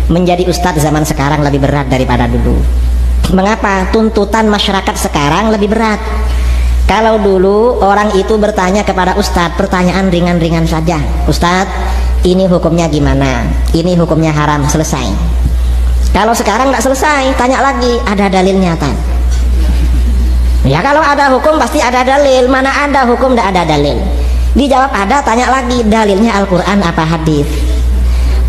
menjadi ustadz zaman sekarang lebih berat daripada dulu. Mengapa? Tuntutan masyarakat sekarang lebih berat. Kalau dulu orang itu bertanya kepada ustadz pertanyaan ringan-ringan saja, ustadz ini hukumnya gimana, ini hukumnya haram, selesai. Kalau sekarang nggak selesai, tanya lagi, ada dalilnya kan? Ya kalau ada hukum pasti ada dalil. Mana ada hukum tidak ada dalil? Dijawab ada, tanya lagi, dalilnya Al-Quran apa hadis?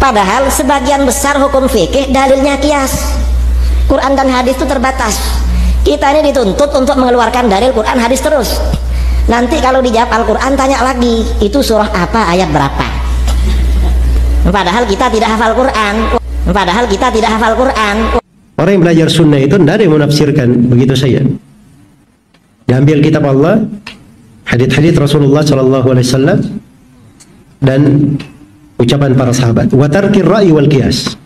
Padahal sebagian besar hukum fikih dalilnya kias. Quran dan hadis itu terbatas. Kita ini dituntut untuk mengeluarkan dalil Quran hadis terus. Nanti kalau dijawab Al-Quran tanya lagi, itu surah apa, ayat berapa? Padahal kita tidak hafal Quran. Padahal kita tidak hafal Quran. Orang yang belajar sunnah itu tidak ada yang menafsirkan begitu saja. Diambil kitab Allah, hadits-hadits Rasulullah SAW, dan ucapan para sahabat. Wa tarkir ra'yi wal qiyas.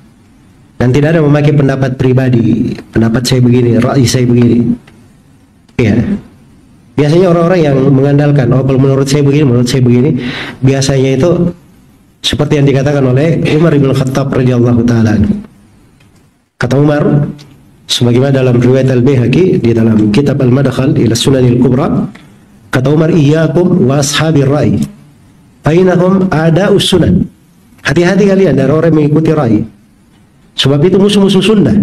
Dan tidak ada memakai pendapat pribadi, pendapat saya begini, ra'yi saya begini. Ya. Biasanya orang-orang yang mengandalkan, oh kalau menurut saya begini, biasanya itu seperti yang dikatakan oleh Umar bin Khattab radhiyallahu taala. Kata Umar, sebagaimana dalam riwayat Al-Baihaqi di dalam kitab Al-Madkhal ila Sunanil Kubra, kata Umar, iyyakum wa ashabir ra'i, fainahum a'da'us sunan. Hati-hati kalian dari orang yang mengikuti ra'i, sebab itu musuh-musuh sunnah.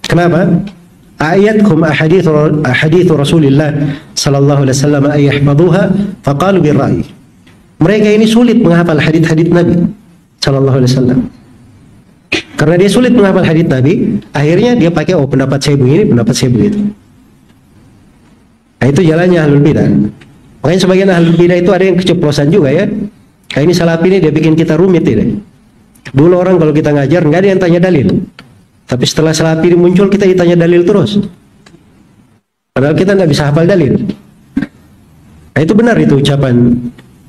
Kenapa? Ayatkum ahadithu Rasulillah sallallahu alaihi wasallam ay yahfaduha faqalu bir ra'i. Mereka ini sulit menghafal hadits-hadits Nabi sallallahu alaihi wasallam. Karena dia sulit menghafal hadits Nabi, akhirnya dia pakai pendapat saya begini, pendapat saya begitu. Nah, itu jalannya ahlul bidah. Makanya sebagian ahlul bidah itu ada yang keceplosan juga ya. Kayak ini Salafi ini dia bikin kita rumit ini. Dulu orang kalau kita ngajar nggak ada yang tanya dalil, tapi setelah Salafi muncul kita ditanya dalil terus. Padahal kita nggak bisa hafal dalil. Nah, itu benar itu ucapan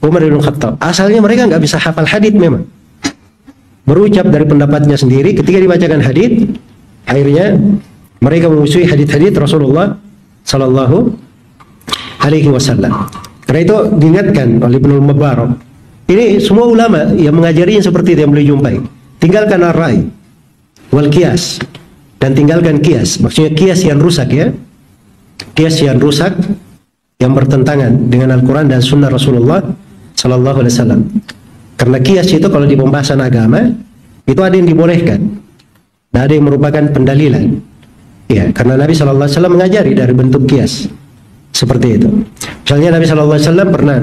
Umar bin Khattab. Asalnya mereka nggak bisa hafal hadits memang. Berucap dari pendapatnya sendiri, ketika dibacakan hadits, akhirnya mereka memusuhi hadits-hadits Rasulullah Sallallahu Alaihi Wasallam. Karena itu diingatkan oleh Ibnul Mubarak. Ini semua ulama yang mengajarinya seperti itu yang boleh jumpai. Tinggalkan ar-rai wal qiyas, dan tinggalkan qiyas. Maksudnya qiyas yang rusak ya. Qiyas yang rusak yang bertentangan dengan Al-Quran dan Sunnah Rasulullah Sallallahu Alaihi Wasallam. Karena qiyas itu kalau di pembahasan agama itu ada yang dibolehkan, dan ada yang merupakan pendalilan. Ya, karena Nabi Sallallahu Alaihi Wasallam mengajari dari bentuk qiyas seperti itu. Misalnya Nabi Sallallahu Alaihi Wasallam pernah